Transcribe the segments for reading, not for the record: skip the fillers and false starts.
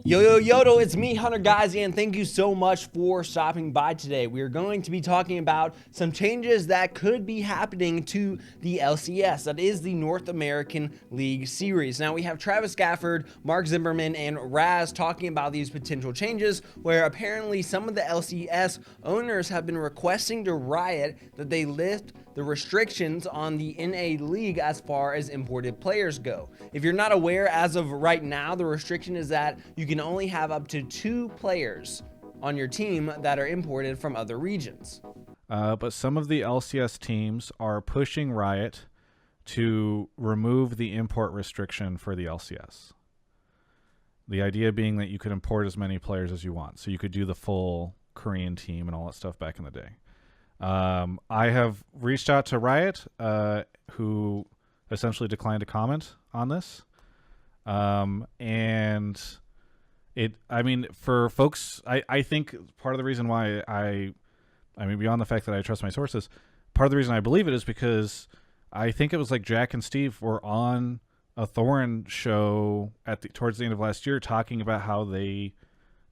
Yo, it's me, Hunter Guys, and thank you so much for stopping by today. We are going to be talking about some changes that could be happening to the LCS, that is the North American League Series. Now, we have Travis Gafford, Mark Zimmerman, and Raz talking about these potential changes, where apparently some of the LCS owners have been requesting to Riot that they lift the restrictions on the NA League as far as imported players go. If you're not aware, as of right now, the restriction is that you can only have up to 2 players on your team that are imported from other regions. But some of the LCS teams are pushing Riot to remove the import restriction for the LCS. The idea being that you could import as many players as you want. So you could do the full Korean team and all that stuff back in the day. I have reached out to Riot, who essentially declined to comment on this. And for folks, I think part of the reason why beyond the fact that I trust my sources, part of the reason I believe it is because I think it was like Jack and Steve were on a Thorin show towards the end of last year talking about how they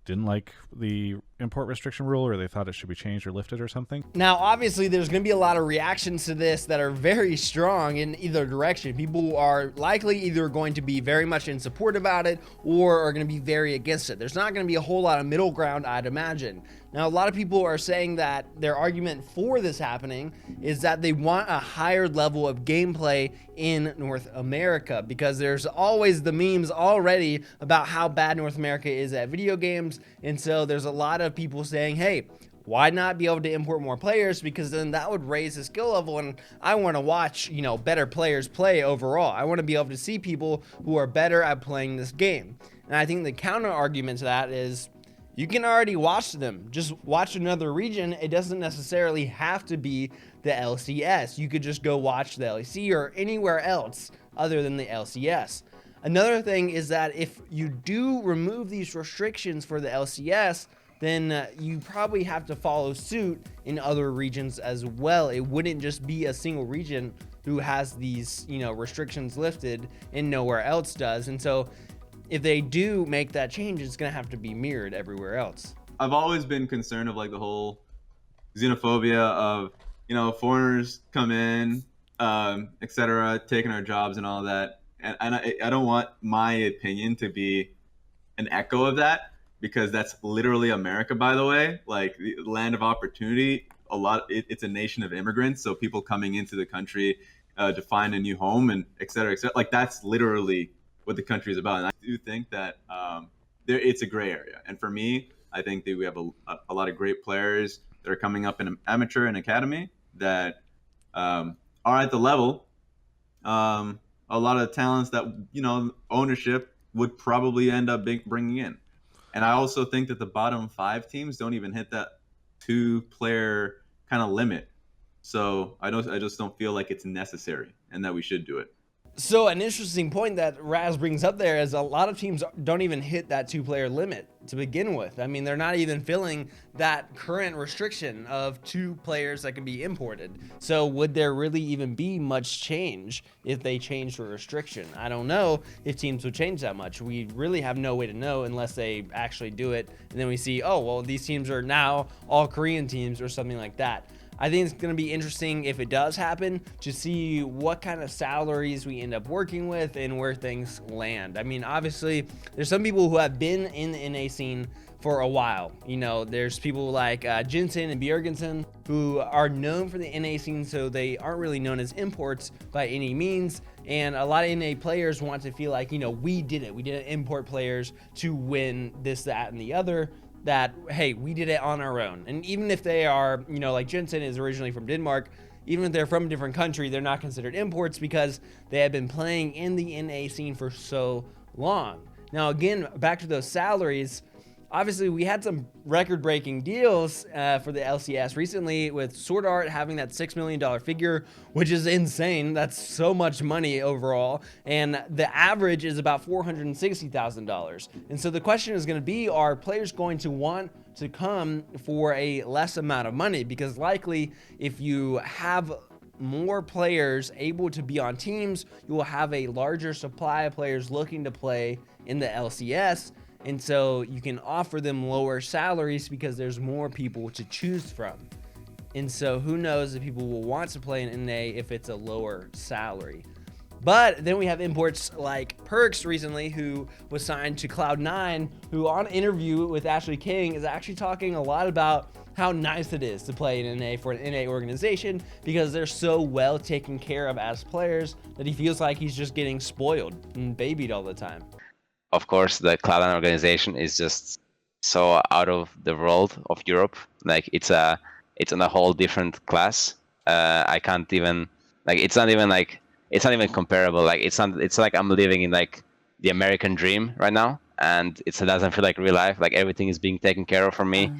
didn't like the import restriction rule, or they thought it should be changed or lifted or something. Now, obviously, there's going to be a lot of reactions to this that are very strong in either direction. People are likely either going to be very much in support about it or are going to be very against it. There's not going to be a whole lot of middle ground, I'd imagine. Now, a lot of people are saying that their argument for this happening is that they want a higher level of gameplay in North America, because there's always the memes already about how bad North America is at video games. And so there's a lot of people saying, hey, why not be able to import more players? Because then that would raise the skill level, and I want to watch, better players play overall. I want to be able to see people who are better at playing this game. And I think the counter argument to that is, you can already watch them. Just watch another region. It doesn't necessarily have to be the LCS. You could just go watch the LEC or anywhere else other than the LCS. Another thing is that if you do remove these restrictions for the LCS, then you probably have to follow suit in other regions as well. It wouldn't just be a single region who has these, restrictions lifted and nowhere else does. And so if they do make that change, it's going to have to be mirrored everywhere else. I've always been concerned of like the whole xenophobia of, foreigners come in, etc., taking our jobs and all that. And I don't want my opinion to be an echo of that, because that's literally America, by the way, like the land of opportunity. It's a nation of immigrants. So people coming into the country to find a new home and et cetera, like that's literally what the country is about. And I do think that it's a gray area. And for me, I think that we have a lot of great players that are coming up in amateur and academy that are at the level. A lot of talents that, ownership would probably end up bringing in. And I also think that the bottom 5 teams don't even hit that 2-player kind of limit. So I just don't feel like it's necessary and that we should do it. So an interesting point that Raz brings up there is a lot of teams don't even hit that 2-player limit to begin with. I mean, they're not even filling that current restriction of 2 players that can be imported. So would there really even be much change if they changed the restriction? I don't know if teams would change that much. We really have no way to know unless they actually do it. And then we see, oh, well, these teams are now all Korean teams or something like that. I think it's going to be interesting if it does happen to see what kind of salaries we end up working with and where things land. I mean, obviously, there's some people who have been in the NA scene for a while. There's people like Jensen and Bjergensen who are known for the NA scene, so they aren't really known as imports by any means. And a lot of NA players want to feel like, we did it. We didn't import players to win this, that, and the other. That, hey, we did it on our own. And even if they are, like Jensen is originally from Denmark, even if they're from a different country, they're not considered imports because they have been playing in the NA scene for so long. Now, again, back to those salaries, obviously we had some record-breaking deals for the LCS recently, with Sword Art having that $6 million figure, which is insane. That's so much money overall, and the average is about $460,000. And so the question is going to be, are players going to want to come for a less amount of money? Because likely if you have more players able to be on teams, you will have a larger supply of players looking to play in the LCS. And so you can offer them lower salaries because there's more people to choose from. And so who knows if people will want to play in NA if it's a lower salary. But then we have imports like Perks recently, who was signed to Cloud9, who on an interview with Ashley King is actually talking a lot about how nice it is to play in NA for an NA organization because they're so well taken care of as players that he feels like he's just getting spoiled and babied all the time. Of course, the Cloud9 organization is just so out of the world of Europe. Like it's on a whole different class. I can't even it's not even comparable. Like it's like I'm living in like the American dream right now, and it doesn't feel like real life. Like everything is being taken care of for me.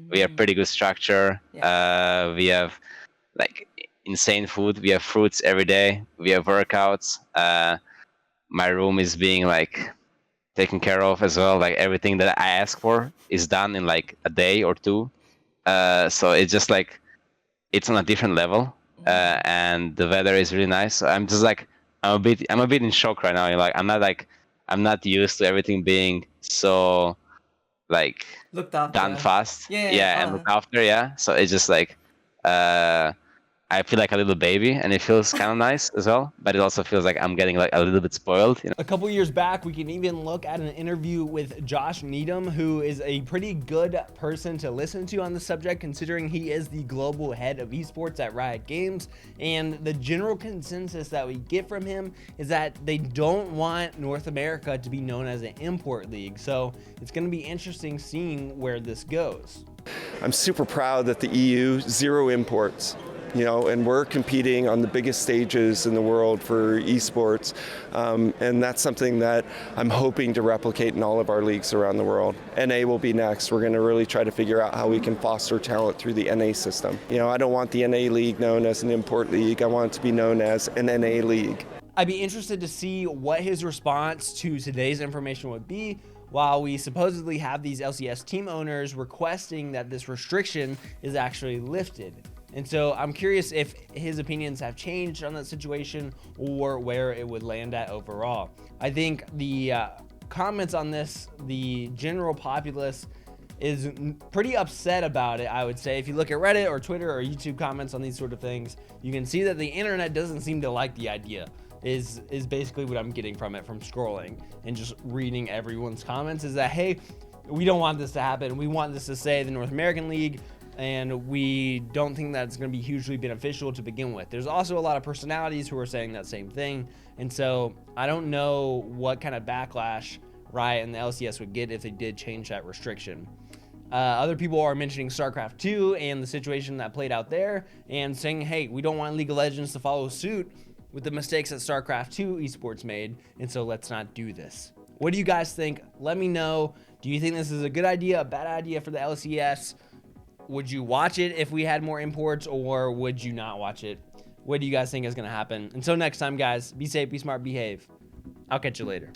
We have pretty good structure. Yeah. We have like insane food. We have fruits every day. We have workouts. My room is being like taken care of as well. Like everything that I ask for is done in like a day or two. So it's just like it's on a different level. And the weather is really nice. So I'm just like I'm a bit in shock right now. Like I'm not used to everything being so like looked after, done fast. Yeah, and looked after. Yeah. So it's just like I feel like a little baby, and it feels kind of nice as well. But it also feels like I'm getting like a little bit spoiled. You know? A couple years back, we can even look at an interview with Josh Needham, who is a pretty good person to listen to on the subject, considering he is the global head of esports at Riot Games. And the general consensus that we get from him is that they don't want North America to be known as an import league. So it's going to be interesting seeing where this goes. I'm super proud that the EU, zero imports. And we're competing on the biggest stages in the world for esports, and that's something that I'm hoping to replicate in all of our leagues around the world. NA will be next. We're going to really try to figure out how we can foster talent through the NA system. I don't want the NA league known as an import league. I want it to be known as an NA league. I'd be interested to see what his response to today's information would be, while we supposedly have these LCS team owners requesting that this restriction is actually lifted. And so I'm curious if his opinions have changed on that situation or where it would land at overall. I think the comments on this, the general populace is pretty upset about it, I would say. If you look at Reddit or Twitter or YouTube comments on these sort of things, you can see that the internet doesn't seem to like the idea. Is basically what I'm getting from it, from scrolling and just reading everyone's comments, is that, hey, we don't want this to happen. We want this to stay the North American League, and we don't think that it's going to be hugely beneficial to begin with. There's also a lot of personalities who are saying that same thing, and so I don't know what kind of backlash Riot and the LCS would get if they did change that restriction. Other people are mentioning StarCraft 2 and the situation that played out there, and saying, hey, we don't want League of Legends to follow suit with the mistakes that StarCraft 2 esports made, and so let's not do this. What do you guys think? Let me know. Do you think this is a good idea, a bad idea for the LCS? Would you watch it if we had more imports, or would you not watch it? What do you guys think is going to happen? Until next time, guys, be safe, be smart, behave. I'll catch you later.